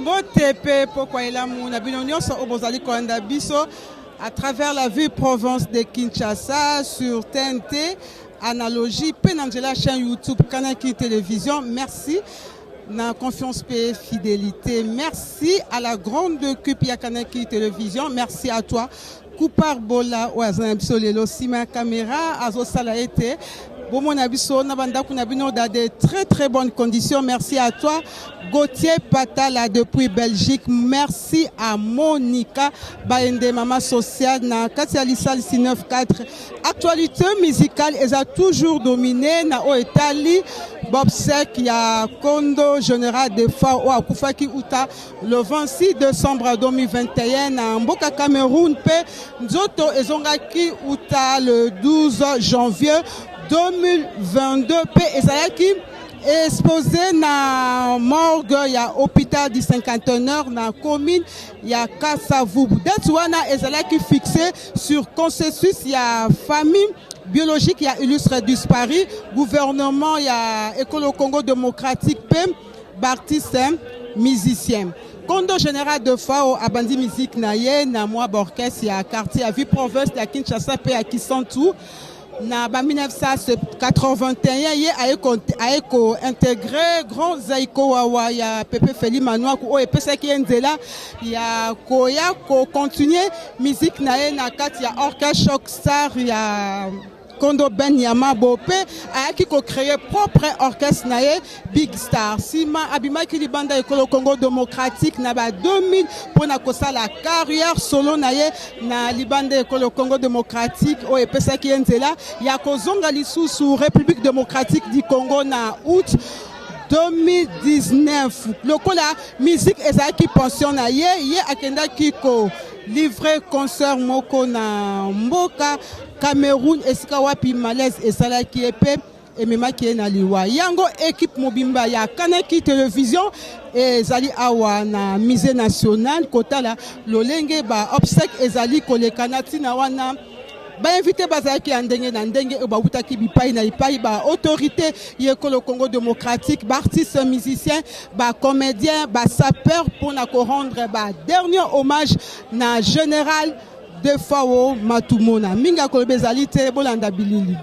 Mbotepe Pokwaelamu Nabinonyo Obozali Koanda Biso à travers la ville province de Kinshasa sur TNT, Analogie, Penangela, chaîne YouTube, Kanaki Télévision. Merci. Na confiance paix, fidélité. Merci à la grande Kupia Kanaki Télévision. Merci à toi. Koupar Bola Oazan Solelo Sima Caméra Azo Salaete. Bomon Abiso Nabanda Kunabino dans de très très bonnes conditions. Merci à toi. Gauthier Patala depuis Belgique. Merci à Monica Baende Mama Social na Katia Lissal 694. Actualité musicale, elle a toujours dominé na Oetali. Bob Sek, il y a Kondo Général de Fa ou Akufaki Uta le 26 décembre 2021 à Mboka Cameroun pe Nzoto Ezongaki Uta le 12 janvier 2022 pe Ezayaki exposé na morgue il y a hôpital du cinquantenaire na commune il y a Kasavubu d'Etouana Ezayaki fixé sur consensus il y a famille biologique, il y a illustre disparu, gouvernement, il y a École Congo démocratique, PEM, Baptiste, musicien. Kondo général de Fao, Abandi musique naye, na moi orchestre, il y a quartier, à vie province, il y a Kinshasa, P à Kisantou. Na 1981, il y a intégré grand Zaiko Wawa, il y a Pepe Feli Manoa, et Pesa qui est là, il y a Koya, continuer musique naye, na kat, il y a orchestre Shock Star, il y a Kondo Ben Yama Bope a qui créé propre orchestre naé Big Star Sima Abima qui banda École Congo démocratique na ba 2000 pour na kosa la carrière solo naé na libanda École Congo démocratique o epesa ki enzela ya kozonga lisusu République démocratique du Congo na août 2019 lokola musique ezaki pension na ye akenda kiko livré concert moko na mboka Cameroun esika wapi malaise esala ki epe emema ki na liwa yango équipe mobimba ya Kanaki télévision ezali awa na musée national kotala lolenge ba obsèque ezali kolekana tina wana ba invité bazaki andenge na ndenge ba utaki bipai na ipai ba autorité yekolo Congo démocratique ba artiste musicien ba comédien ba sapeur pour na ko rendre ba dernier hommage na général de Fao Matumona minga kolbezali te bolanda bilili.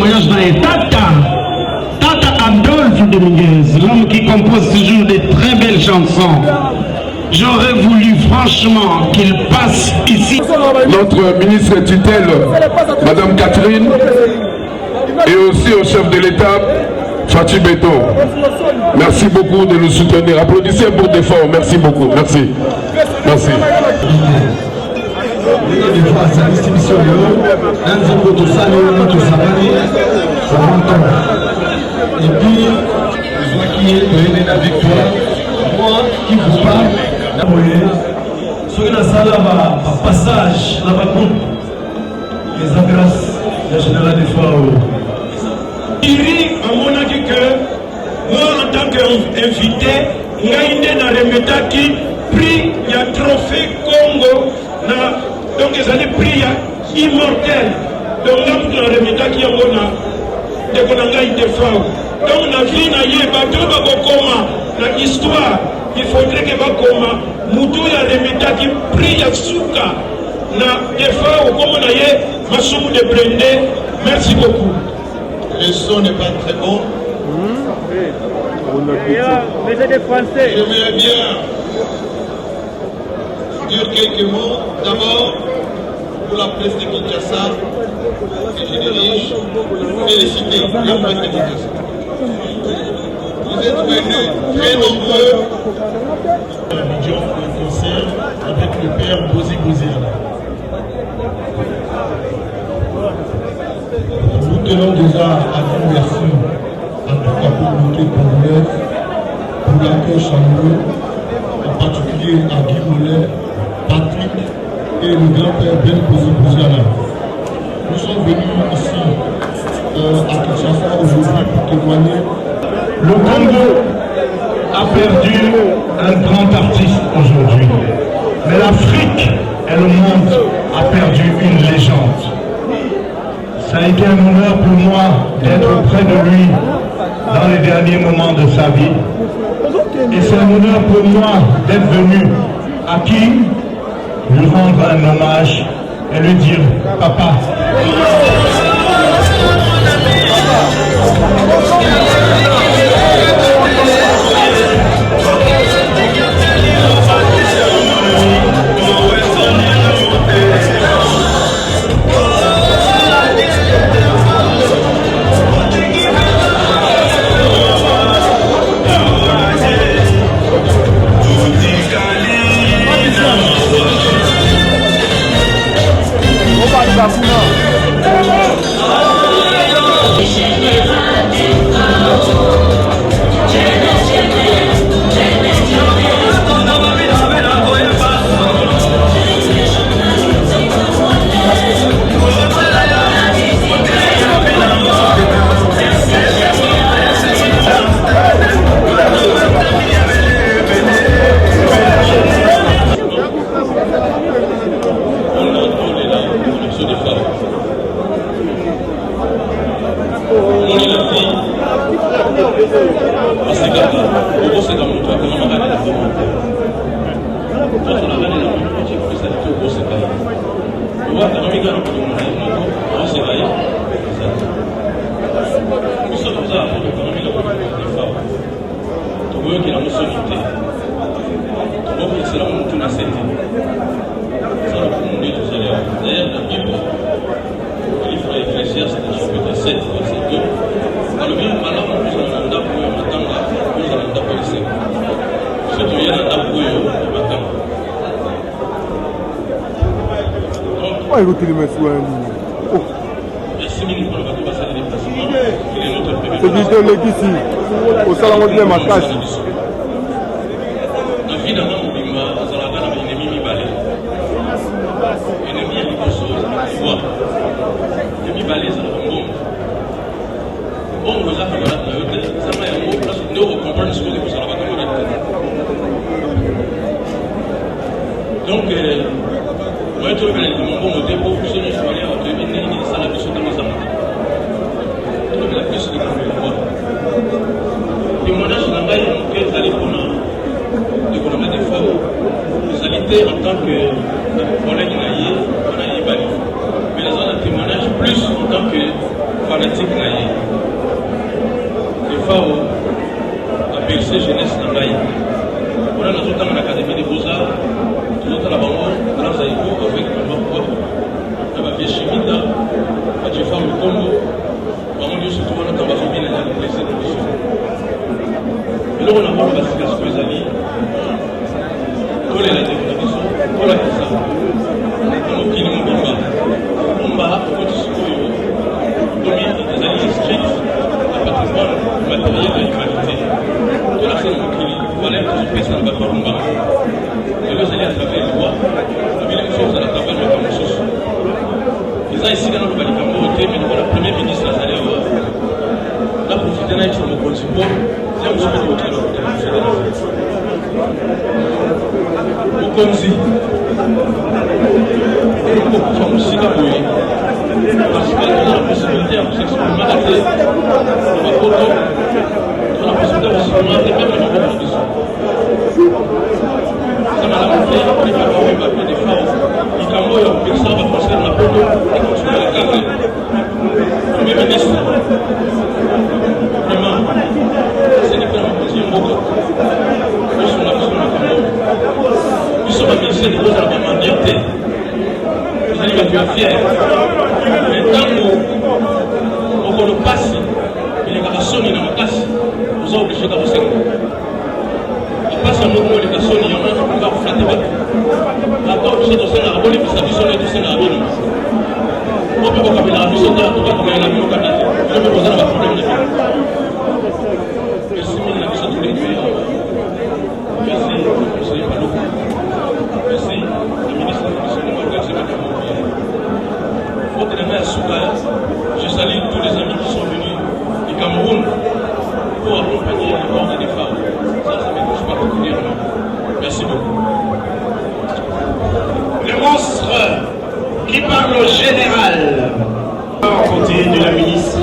témoignage dans Tata Adolphe Dominguez, l'homme qui compose toujours des très belles chansons. J'aurais voulu franchement qu'il passe ici. Notre ministre tutelle, Madame Catherine, et aussi au chef de l'État, Fatou Beto. Merci beaucoup de nous soutenir. Applaudissez pour d'efforts. Merci beaucoup. Merci. Merci. Et puis, qui est la victoire, moi qui vous parle, ce que la salle a passage, la vacune, les grâce la générale des fois. Il dit à mon avis que moi, en tant qu'invité, il y a une remeta qui pris, il y a trophée Congo, donc ils allaient prix immortel. Donc là, pour la remeta qui est en de Konanga des fois. Donc la vie n'a pas de l'histoire. Il faudrait que Bakoma, Moutou ya remeta qui prie à Souka, na des fois au comme on a Massoum de Brendé. Merci beaucoup. Le son n'est pas très bon. Mais c'est des Français. J'aimerais bien dire quelques mots. D'abord, pour la presse de Kinshasa, que je dirige, féliciter la presse de Kinshasa. Vous êtes venus très nombreux à un concert avec le père Bozi Boziana. Nous tenons déjà à dire merci à toute la communauté congolaise pour l'accueil chaleureux, en particulier à Guy Mollet, Patrick et le grand-père Ben Bozi Boziana. Nous sommes venus ici à Kinshasa aujourd'hui pour témoigner. Le Congo a perdu un grand artiste aujourd'hui. Mais l'Afrique et le monde a perdu une légende. Ça a été un honneur pour moi d'être auprès de lui dans les derniers moments de sa vie. Et c'est un honneur pour moi d'être venu à qui lui rendre un hommage et lui dire « Papa ». C'est du de ici, au salon de Makash. Donc, moi, je vais vous mon dépôt, je suis allé à devenir ça la mission de mes amis. Donc, la question de la témoignage n'a pas été que d'aller de connaître des fois, les alités en tant que collègue naïe, on a eu Bali. Mais les autres témoignages plus en tant que fanatique Naïe. Les FAO a bercé jeunesse dans Naïe. On a notre temps en Académie des Beaux-Arts, tout le temps là-bas, dans Zaïgo, avec Mamakwa, dans ma vieille Chimida, à Djefa le Congo, on dit surtout on a dans ma famille, il y a des blessés de mission. Et là, on a parlé de la situation des alliés. Pour les déclarations, pour la question, on a dit on va dominer des alliés stricts à patrimoine matériel de l'humanité. Tout la scène qui valait que je fais ça dans le Barumba. Et les alliés à travers les lois, la ville est chose à la table de la Camosos. Les alliés ici dans le Balicambo étaient, mais la première ministre a allé voir. Là, profiter d'un exemple de mon support, là où je vais le retirer, Mokonzi okufa musika boye parce que on a la possibilité de s'exprimer à tête de Makoto, on a la possibilité de s'exprimer à tête même de Makoto. Ça m'a montré les camarades de Mbappé des femmes, les camarades de Pixar va penser à Makoto et continuer à la garder. Premier ministre, vraiment, c'est les femmes qui ont beaucoup. Nous sommes un ministère de rose à la mondialité. Vous allez être fiers. Mais tant qu'on le passe, il est capable de la casse, vous êtes obligés d'avancer. Il passe à nous comme les personnes, il y en a qui vont flatter votre. D'accord, vous êtes au sein de la bonne et vous savez sur les deux scènes à la bonne. On peut pas la mission de la tour comme elle a mis au cabinet. Je vais me poser un problème de vie. Merci, mais la mission de tous les deux. Merci, monsieur Palou. Merci, le ministre de l'Éducation. Votre dernier Souka, je salue tous les amis qui sont venus du Cameroun pour accompagner les morts des femmes. Ça me touche particulièrement. Merci beaucoup. Le monstre qui parle au général. À côté de la ministre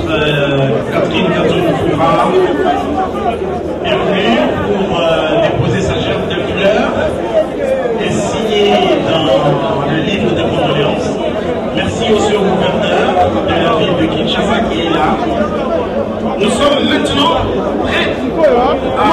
Catherine Kazoun-Foura est venue pour déposer sa gerbe de fleurs et signer dans le livre de condoléances. Merci aussi au gouverneur de la ville de Kinshasa qui est là. Nous sommes maintenant prêts à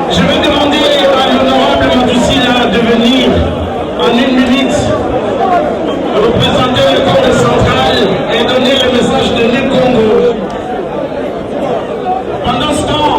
Je vais demander à l'honorable Madousila de venir en 1 minute représenter le corps central et donner le message de l'île Congo. Pendant ce temps,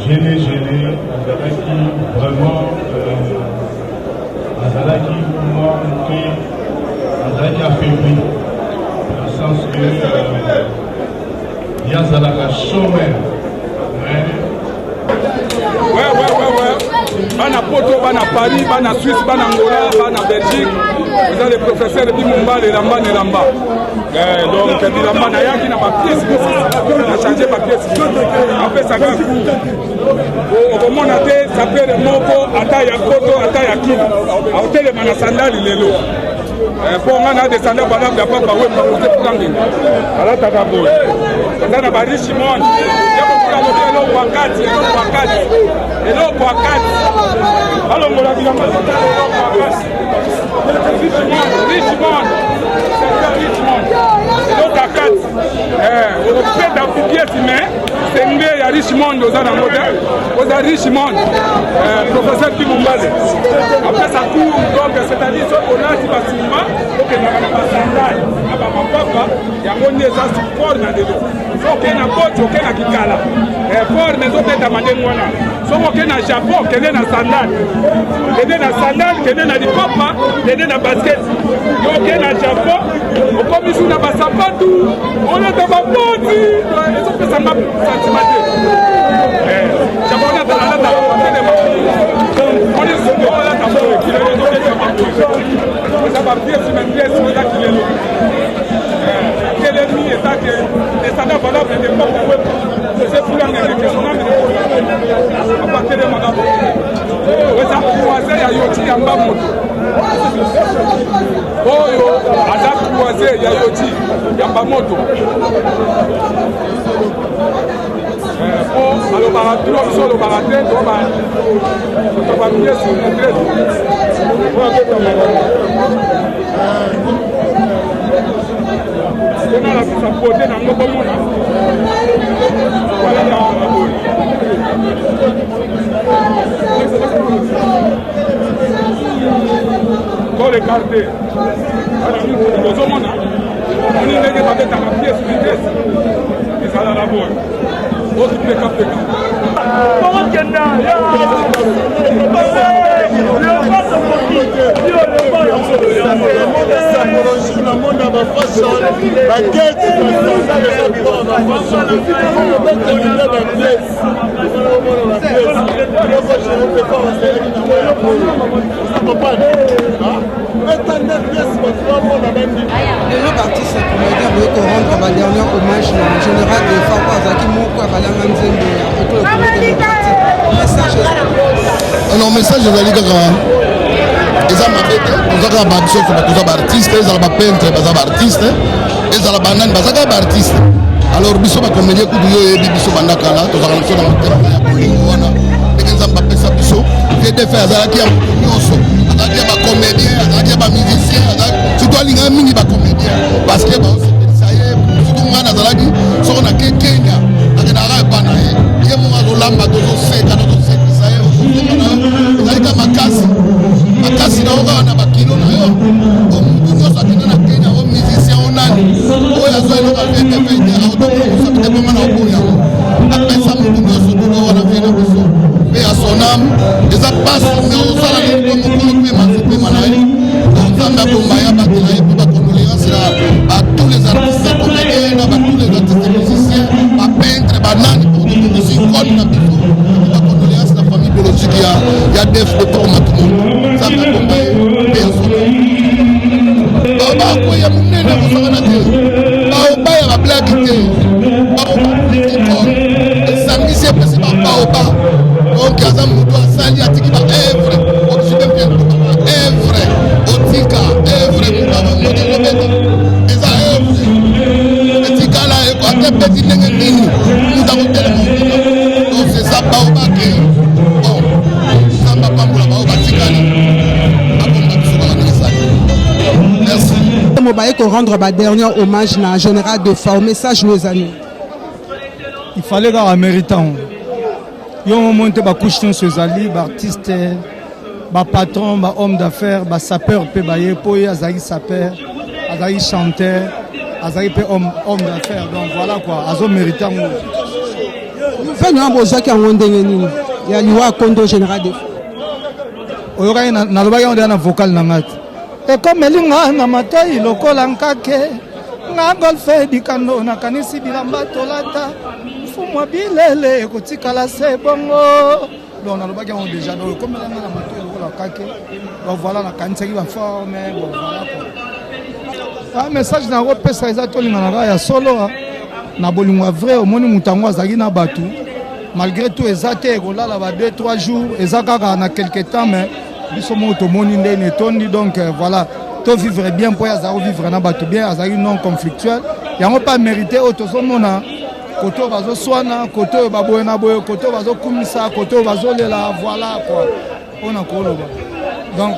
gêné, Azalaki, vraiment, Azalaki, pour moi, Azalaki affaibli, dans le sens que il y a Azalaka chômeur, Ouais. Bana Poto, Bana Paris, Bana Suisse, Bana Angola, Bana Belgique. Vous avez les professeurs de Bimumba, les Lamba. Donc, les Lamba Nayaki n'a pas pièce. On a changé ma pièce. Après, ça va coup. Au moment où ça fait le Moko, Ataya Poto, Ataya Kim. À hôtel de Manasandal, il est là. Pour on a des standards valables, il n'y a pas de problème pour poser pour l'angle. Alors, t'as d'abord. T'as d'abord Richimond. Il y a beaucoup d'abord de l'eau pour 4. Et l'eau pour 4. Alors, on l'a vu dans ma zone. Richimond. L'autre à 4. On fait d'un pied, mais c'est mieux. Il y a Richimond aux Anamodins. Aux Richimond. Professeur Kimoumbale. Après, ça court. Donc, c'est-à-dire qu'on a dit facilement. Donc, il y a un sandal. Il y a un support dans les deux. Donc, il y a un pote, il y a un kikala. Fort, mais on peut demander moi. Donc, il y a un Japon, il y a un sandal. Il y a un sandal, il y a un papa, il y a un basket. Donc, il y a un Japon. On commence à faire ça partout. On est dans ma pote. Ils ont fait ça, ma sentimenter. Japon, on a on est sur le là, ça va bien sur mes pièces, on a qu'il est là. Quel ennemi est ça que les standards valables ne pas pouvoir. C'est pour la question, on a à partir de mon avis. On a croisé, il y a Yoti, il y a Mamoto. Oh, on a croisé, il y a Yoti, il y a Mamoto. Alors, on va sur le baraté, on va bien sur le trait. On a la puissance à côté dans nos communes. Voilà, dans les quartiers. Nous sommes là. On est avec la pièce, une pièce. Et ça, la bonne. Les autres artistes comédiens veulent rendre un dernier hommage au général de Fako Azaki Moko à Balanga Nzembe avec le Congo démocratique. Message. Alors, message de Zali Kaka. Ils ont artistes, ils ont peintres, ils ont artistes, ils ont bananes, ils ont artistes. Alors, biso ba comédien ku duyo ebi biso bandakala to za kanso na motema ya kulingoana. Ekenza mbapesa biso, je te fais azalaki ya nyonso. Azalaki ba comédien, azalaki ba musicien, surtout alinga mingi ba comédien parce que ba ça y est, surtout ngana azalaki soko na Kenya, akena ra bana ye. Ye mo azolamba to seka to seka ça y est. Azalika makasi na oga na bakilo na yo. Omuntu nyonso akena na Kenya, o musicien o nani. Oya zo eloka fete fete. Mais à son âme, les apasses, mais on s'en a dit comme on peut m'émanciper, à tous les artistes comédiens, à tous les artistes musiciens, à peintres, bananes, pour nous aussi, comme la condoléance de la famille biologique, il y a des fois de trauma tout le monde. Ça m'a tombé, personne. Baba, quoi, il y a mon nez, vous savez, Baba, il y a ma blague, donc Azam Moutou Asali a dit qu'il va œuvre, oxydé bien, œuvre, otika, œuvre, et ça œuvre, etika là, et quoi, t'es petit, nous avons tellement, donc c'est ça, Baoba, qui bon, ça m'a pas pour la Baoba, Tikali, merci. Mobaye qu'on rendre un dernier hommage à un général de forme, message aux amis. Il fallait dans la méritant. Ils ont monté ma couche sur ces alliés, artistes, patron, homme d'affaires, sapeur, poye, azaï sapeur, azaï chanteur, azaï homme d'affaires. Donc voilà quoi, azo méritant. nouvelle na bozaki yango ndenge nini ya liwa kondo général de oyokai nalobaki yango deya na vocal na nga te ekomeli nga na matoi lokola nkake nga golfe dikando nakanisi bilamba tolata mfumwa bilele ekotikala se bongo donc nalobaki yango déjà donc ekomeli nga na matoi lokola nkake donc voilà nakanisaki baforme bon voilà message na kopesa eza tolinganaka ya solo na bolingo vrai omoni moto yango azalaki na bato malgré tout eza te ekolala ba 2-3 jours eza kaka na quelque temps mais biso moko tomoni ndeni etondi donc voilà to vivre bien mpo azali vivre na bato bien azalaki non conflictuel yango pas mérité oyo tozomona kote oyo bazoswana kote oyo baboye na boye kote oyo bazokumisa kote oyo bazolela voilà quoi mpona koloba donc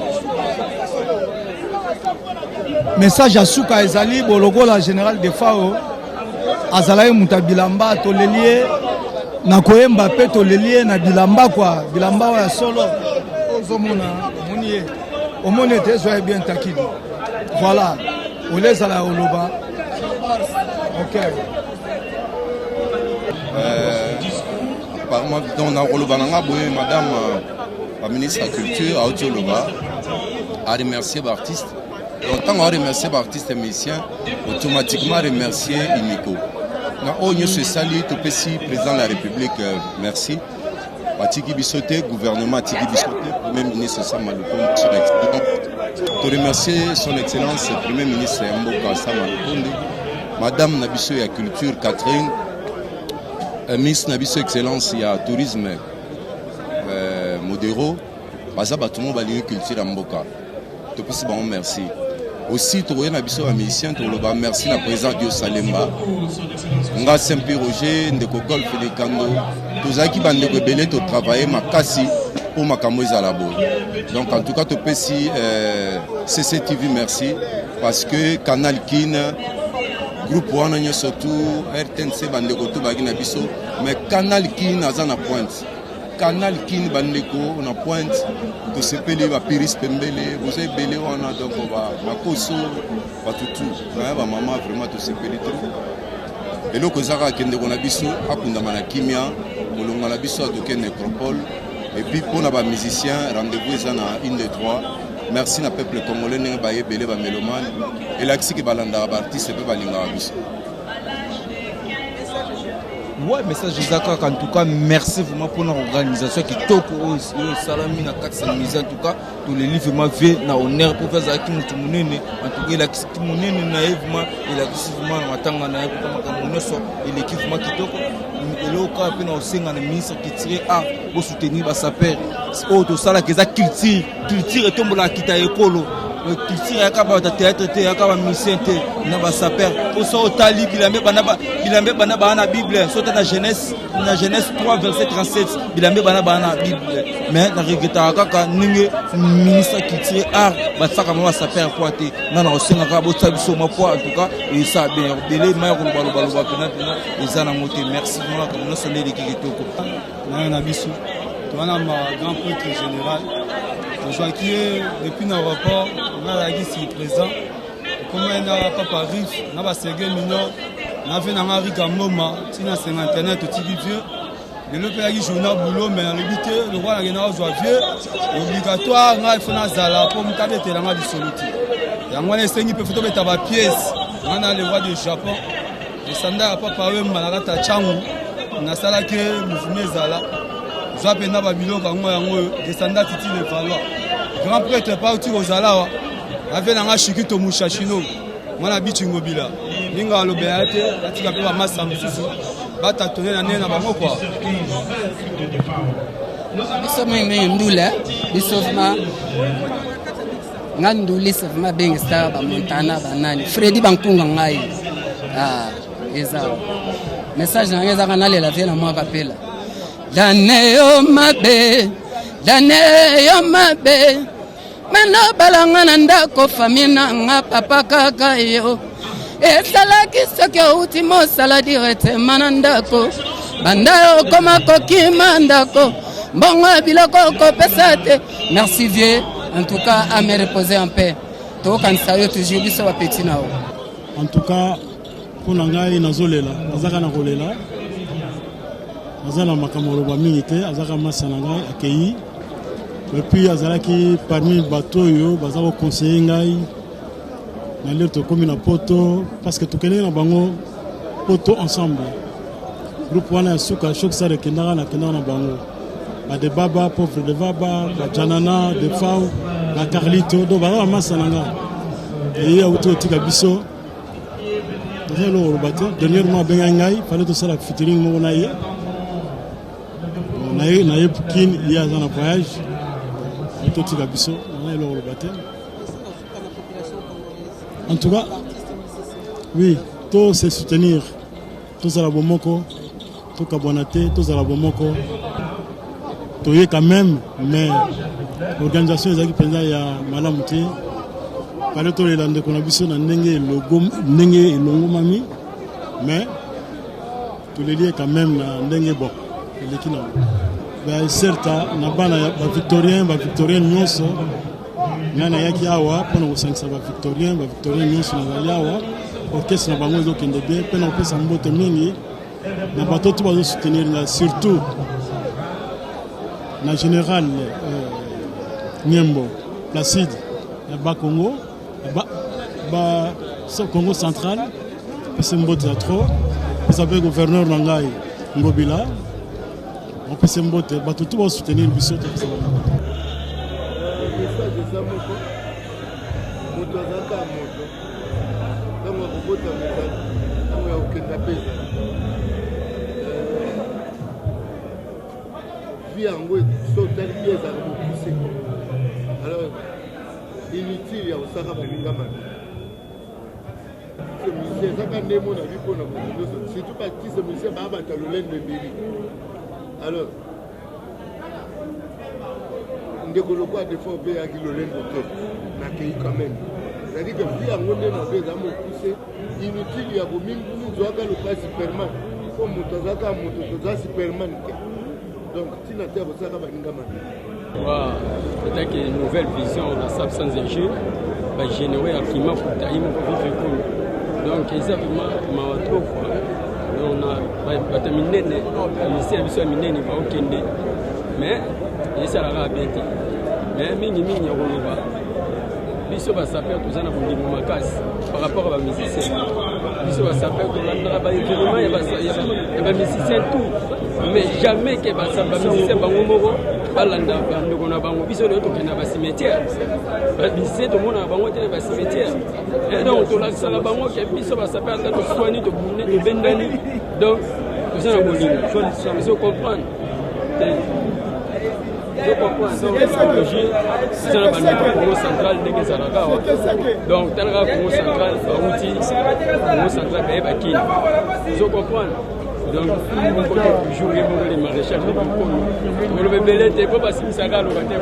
message ya suka ezali bolokola général de fao azalaki moto ya bilamba toleli ye na koyemba mpe toleli ye na bilamba kwa bilamba oyo ya solo ozomona omoni ye omoni ete ezwa ye bien takili voilà ole ezala ya oloba ok donc na koloba na nga boye madame la ministre ya culture auti oloba a remercier baartiste donc ntango a remercier baartiste musicien automatiquement remercier Imiko na oyo nyonso esali topesi président de la république merci atiki biso te gouvernement atiki biso te premier ministre Sama Lukonde son excellence to remercier son excellence premier ministre ya mboka Sama Lukonde madame na biso ya culture Catherine ministre na biso excellence ya tourisme Modero baza bato mo balingi culture ya mboka topesi bango merci aussi tokoye na biso bamisien toloba merci na président Dio Salemba nga Saint-Pierre Roger ndeko golf de Kando tozalaki bandeko ebele totravaille makasi mpo makambo ezala boye donc en tout cas topesi CCTV merci parce que Canal Kin groupe wana nyonso tout RTNC bandeko to baki na biso mais Canal Kin aza na pointe Canal Kin bandeko na pointe to sepeli ba Piris Pembele vous avez belé wana donc ba koso ba tutu ba mama vraiment to sepeli trop et loko zaka kende ko na biso akunda mana kimia molonga na biso atoke nécropole et puis pour na ba musiciens rendez-vous ezana 1 2 3 merci na peuple congolais ndenge ba yebele ba mélomane et l'axi ki balanda ba artiste pe balinga biso. Ouais, message Isaac, en tout cas, merci vraiment pour notre organisation qui toque au salami na 400 mise en tout cas, tous les livres m'a fait na honneur pour faire ça qui nous tourner en tout cas la qui tourner naïvement et la qui vraiment matanga na pour comme so et l'équipe ma qui toque et là au cas pe na osenga na ministre qui tirer à pour soutenir ba saper au to sala que ça culture et tombe la kita ekolo culture ya kaba ta théâtre te ya kaba musicien te na ba saper pour ça au tali bilambe bana na bible sauter na Genèse 3 verset 37 bilambe bana bible mais na regeta kaka ninge ministre culture art ba saka ma saper poate na osenga ka bo tsabiso ma po en tout cas et ça bien belé ma ko balo pena eza na moté merci vraiment comme nous sommes les qui toko na biso to na ma grand prêtre général qui est depuis l'aéroport, on a ici présent. Comme on a papa Riff, on a Sergei Minor, on a fait un Rick à Moma, on a sur internet au TV vieux. Le pays journal boulot, mais en réalité, le roi n'a rien vieux. Obligatoire, on a fait un zala pour me taper dans la dissolution. Et on a essayé de faire des pièces. On a le roi du Japon. Le sanda a pas parlé de Malagata Changu. On a ça là que nous fumons zala. Zapena Babylon kango yango descendant titi le valoir grand prêtre parti aux alawa avec nanga shikito mushashino mwana bichingo bila ninga lobeate atika pe ba massa mususu bata tonner na nena bango quoi biso meme ndula biso ma nganduli savma beng star ba montana banani Freddy bankunga ngai eza message na ngeza kana lela tena mwa kapela dane yo mabe mena balanga na ndako famina nga papa kaka yo esalaki soki outi mosala directement na ndako banda yo koma kokima ndako mbongo biloko kopesa te merci vieux en tout cas à me reposer en paix tokanisa yo toujours biso bapeti nao en tout cas mpona ngai nazolela nazaka na kolela Azana makamoroba mingi azaka masananga accueilli. Et puis azalaki parmi bateau yo bazako conseiller ngai na lire to comme na poto parce que to connais na bango poto ensemble. Groupe wana suka choc ça de kendara na bango. Ba de baba pauvre de baba, ba janana de fao, ba carlito do ba masananga. Et auto tika biso. Dernièrement, il fallait tout ça la featuring mo na ye. Na ye kin il y a un voyage. Tout tika biso, na ye le baptême. En tout cas, oui, tout se soutenir. Tout ça la bomoko, tout kabonaté, tout ça la bomoko. Tout y est quand même, mais l'organisation est qui il y a malamouté. Fallait tout les lande qu'on a biso na ndenge logo ndenge longo mami, mais tous les liens quand même na ndenge bon. Les qui na certes na bana ba victorien nyonso ngana yaki awa pona ko ba victorien nyonso na awa orchestre na bango zo kende bien pena ko pesa mbote mingi na bato tout bazo soutenir na surtout na général Nyembo Placide na Bakongo Congo central c'est mbote ya trop ça fait gouverneur Nangai Ngobila on peut se mbote bato tout va soutenir biso to ça alors inutile ya osaka balinga mabe ce musicien ezaka nde mona bi mpona moto nyonso surtout batise musicien baabata lolendo ebeli alors ndeko lokwa defo obeyaki lolendo te nakei quand même c'est-à-dire que vi yango nde mabe eza mokuse inutile ya bomingi aka loka superman po moto azaka moto toza superman te donc ntina te ya kosaka balinga mabe peut-être une nouvelle vision on a ça sans enjeu va générer un climat pour tailler mon vivre cool donc ils avaient ma trop on a terminé lycée biso minene va okende mais ça la bien mais mingi ya koloba biso ba saper tout ça na bondimo makasi par rapport à ba musicien biso ba saper tout là ba événement ya ba musicien tout mais jamais que ba musicien bango moko balanda bandeko na bango biso leo tokenda ba cimetière ba musicien to mona bango te ba cimetière et donc to la sala bango ke biso ba saper ata to soigner to bunne to bendani donc tout ça na bolingo faut comprendre je comprends donc c'est un Congo central ndenge ezalaka donc talaka Congo central bauti Congo central bayebaki je comprends donc on peut toujours les maréchal de Congo le bébé te po basimisaka loka te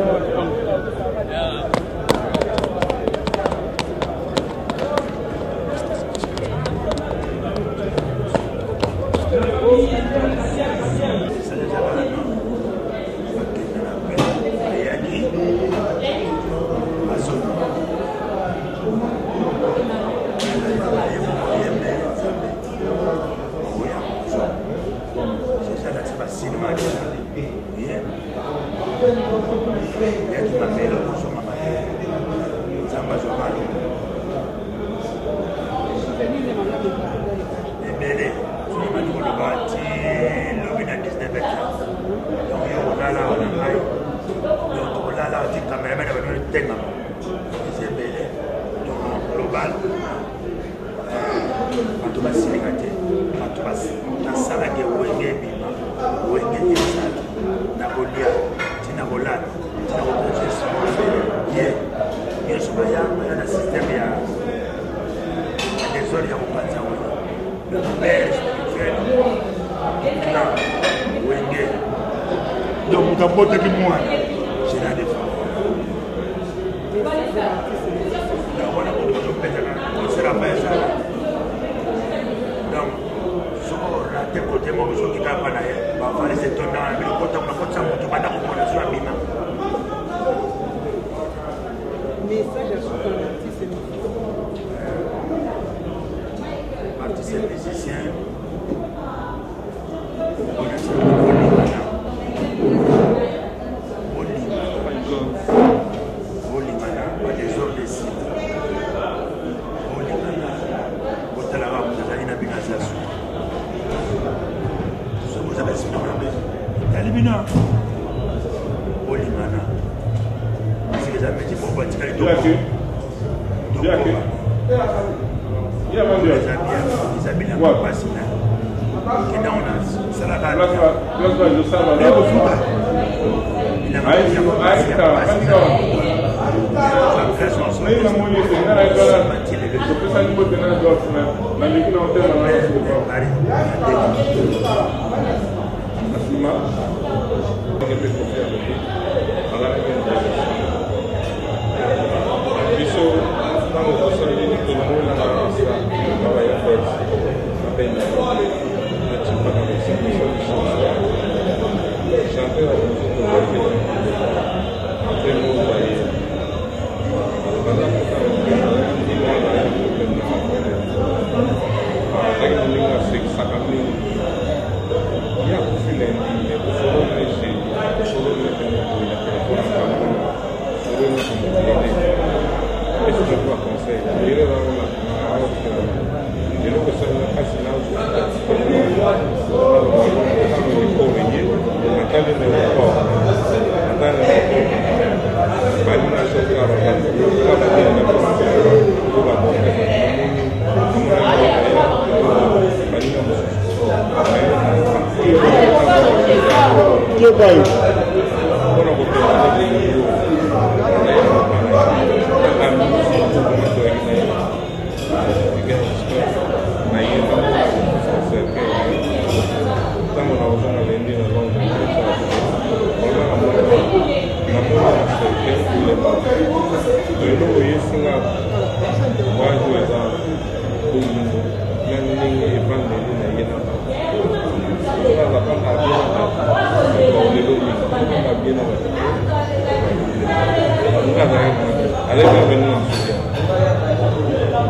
musicien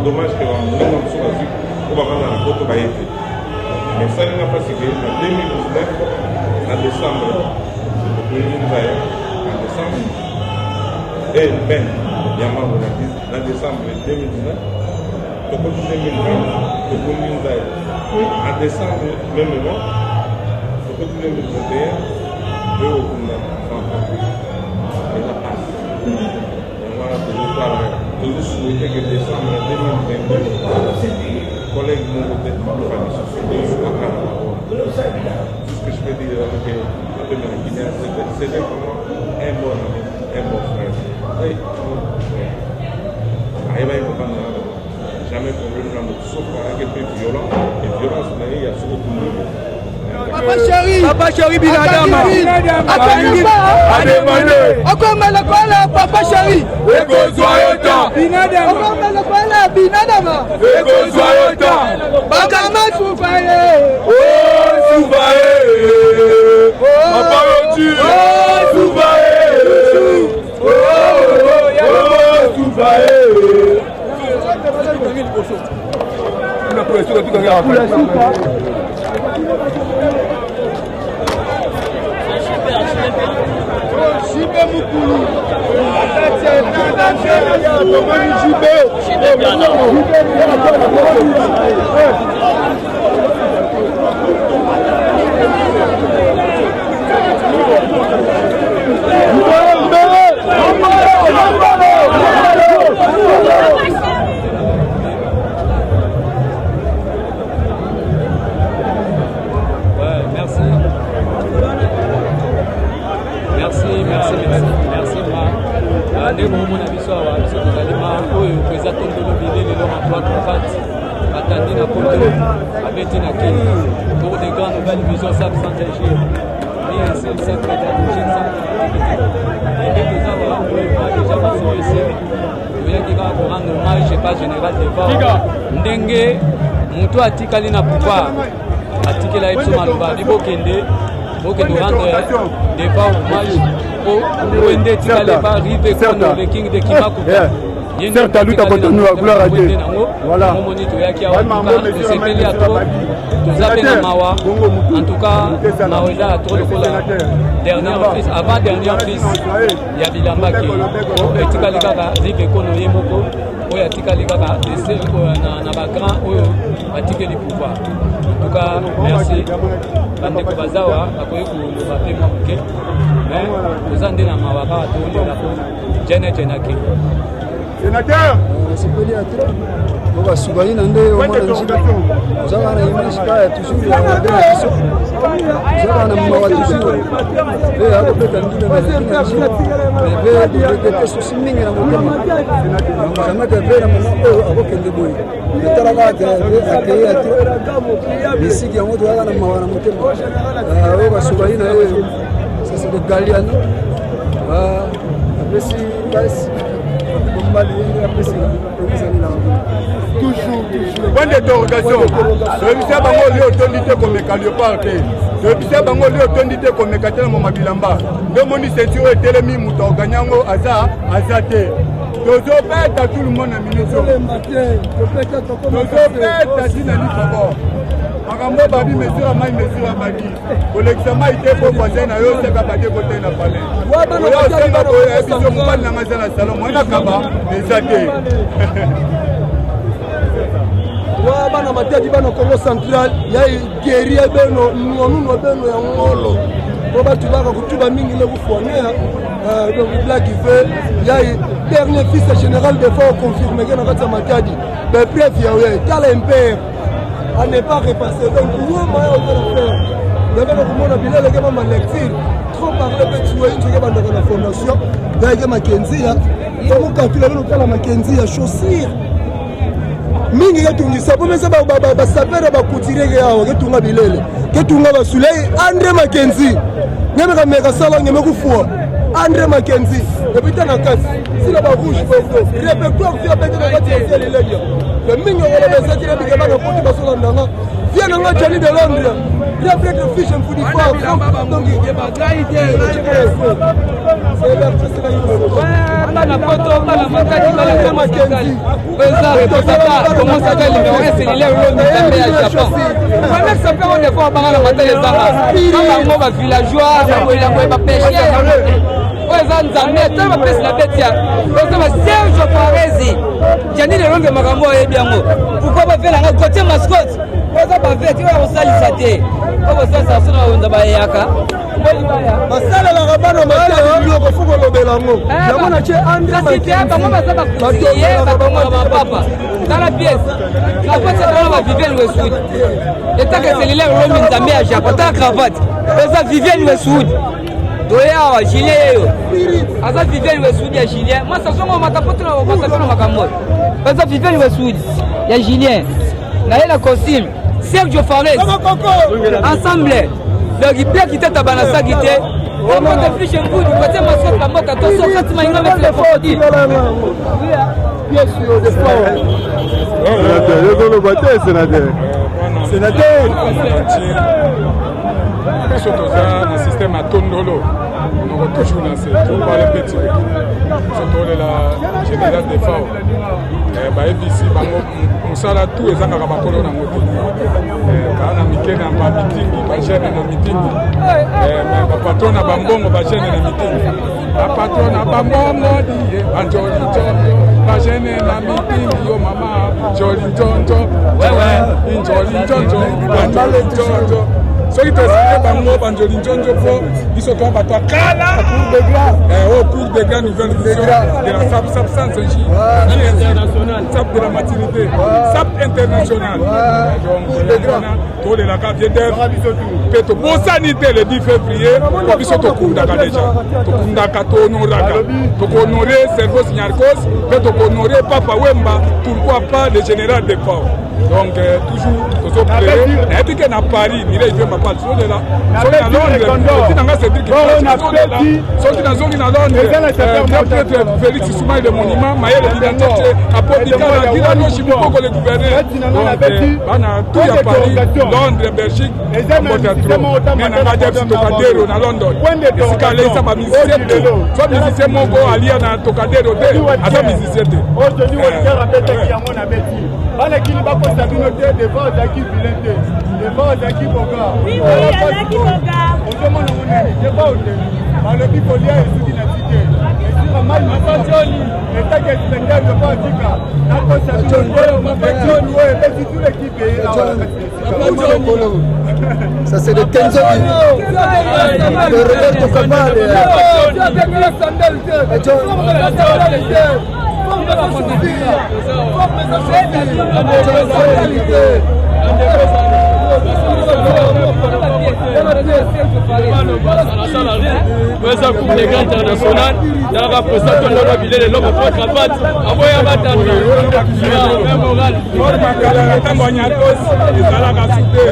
Dommage que on va prendre la photo mais ça n'a pas suivi en 2019, en décembre, en décembre, et même, en décembre 2019, en 2020, en décembre même mois, en 2021, et au toujours souhaiter que décembre 2022, collègues m'ont peut-être tout ce que je peux dire avec les Guinéens, c'était vraiment un bon ami, un bon frère. Jamais problème dans notre sauf un peu violent, et violence, il y a surtout tout le monde. Papa Chéri Binadama Papa Chéri Binadama Bakama Soufaye Papa Yoti pour des grandes nouvelles visions, ça me semble agir. Et c'est le centre pédagogique, rendre hommage, je sais pas, général de Ndenge, Moutou Atikali na pouvoir, Atikela Epso Maloba, Libokende, pour rendre des fois hommage au Wende Tikale par Rive Kono, le king de Kimakuta. certes aluta kotonu ya gloire à Dieu voilà tosepeli ya to toza mpe na mawa en tout cas mawa eza ya to lokola dernière fils avant dernière fils ya bilambaki etikali kaka zike kono ye moko oyo atikali kaka dese na bagrand oyo batikeli pouvoir en tout cas merci bandeko bazawa bakoki koloba mpe mwa moke mais toza nde na mawa kaka toondola po jenetenaki sénateur nasepeli ya te po basubali na nde omona njika ozaka na image kaya toujours ya mabe na biso ozaka na mawa toujours mpe akobeta ndine na mpe dobete susi mingi na motema jamaka ve na mama oyo akokende boye etalaka akeye ate bisiki yango tozaka na mawa na motema oyo basubali na ye sasa de galiano apesi basi point d'interrogation toyebisa bango oli otondi te komeka léopard te toyebisa bango oli otondi te komeka te na moma bilamba nde omoni ceinture etelemi moto aoganyango aza te tozobeta tout le monde na minute tozobeta tina likoko makambo babi mesure mai mesure baki kolekisa mai te po voisin na yo oseka bate kote na palais oyo osenga koya biso mobali nanga aza na salon mwana kaba eza te wa bana matadi bana Congo Central ya guerrier beno nuno beno ya ngolo po batu baka kutuba mingi le kufonea donc black veut ya dernier fils général de fort confirmé que na kata matadi be bref ya we tala impère à ne pas repasser donc nous moyen on va faire d'abord comme on a bilé le gars ma lecture trop parler de tuer une chose dans la fondation d'ailleurs Mackenzie là donc calculer le cas la Mackenzie à chaussure mingi ketungisa pomesa ba sapera ba kutireke yawo ketunga bilele ketunga basulei André Mackenzie nyame ka meka sala nyame kufua André Mackenzie depuis na kasi sila ba rouge bongo répertoire via bête na kati ya lele le mingi wala besa tire bika bana poti basola ndanga via na ngachani de Londres après de fiche en foot fort donc il ba gaide c'est la na poto na matadi bala Mackenzie beza tosaka commence à gagner numéro 1 c'est les Romi Zambé à Japon voilà ça fait on est fort bana matadi zanga bango ba villageois ba boila ba pêcher oza nzambe ta ba pesa la betia oza ba Serge Parezi jani le longue makambo e biango pourquoi ba vela nga côté mascotte oza ba veti o salisa te o sasa sona onda ba yaka basala la rabano matadi yo ko fuko lobelango yango na che André Mackenzie bango ba saba kusiye ba bango ba papa dans la pièce la fois ça va Vivienne Westwood et ta que c'est les Romi Zambé à Japon ta cravate oza Vivienne Westwood doya Julien yo aza Vivienne Westwood ya Julien moi ça songo matapoto na matapoto makambo aza Vivienne Westwood ya Julien na yela costume Sergio Fares ensemble donc il peut quitter tabana sagité on monte fiche un coup du côté mascotte la moka to so kati mainga avec les crocodiles bien sûr de sport yo le bateau sénateur biso toza na système ya tondolo onoko toujours lancé topale petit biso tolela général de fao bayebisi bango mosala tout ezangaka bakolo nango te kaa na mike na bamitingi bagene na mitingi bapatron na bambongo bagene na mitingi bapatron na bambongo diye banjoli njonjo bagene na mitingi yo mama joli njonjo injoli njonjo banjoli njonjo soki tosike bango banjoli njonjo po biso toa bato akala au cours de grand nouvelle vision de la SAP 100 de la maturité SAP international donc wana tolelaka vie d'œuvre mpe tobosani te le 10 février po biso tokundaka déjà tokundaka tohonoraka tokohonore Servos Nyarkos mpe tokohonore Papa Wemba pourquoi pas le général de Pau donc toujours tozoplere nayebi ke na Paris nile ijwe mapal solela soki na Londres otinanga cédrik soki nazongi na Londres peut-être Félix Soumaï le monument mayele identité apodikala dilano chimikoko le gouverneur bana tout ya Paris Londres Belgique mbota tro mais nanga jabi Tokadero na London esika leisa ba musicien te so musicien moko alia na Tokadero te aza musicien te bana kini bakosa bino te devant ozaki vilain te devant ozaki boga ozaki boga ozomona monene devant oteli balobi kolia esuki na tike esika mai mapatoni etaki espendel devant otika nakosa bino te mapatoni oyo ebeti tout l'équipe ça c'est de Kenzo de Roberto Cabale eza coupe de gars international yaka président lolo bilele lobo contre pat aboya batanga même moral makala ntango nyakos ezalaka sute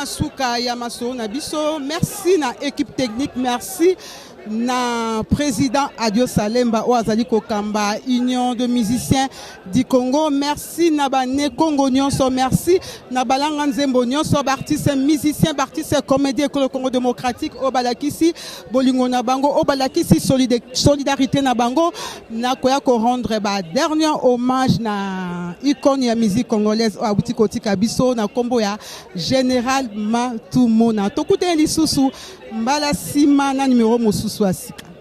Souka Yamaso Nabiso, merci na équipe technique, merci na président Adio Salemba Oazali Kokamba, Union de musiciens du Congo, merci na Bané Congo Nyonso, merci na Balanga Nzembo Nyonso, artiste musicien, artiste comédien que le Congo démocratique, Obalakisi, Bolingo Nabango, Obalakisi, solidarité Nabango, na koya ko rendre ba dernier hommage na icône ya musique congolaise o abuti kotika biso na kombo ya Général Matumona. Tokute lisusu mbala sima na numéro mosusu asika.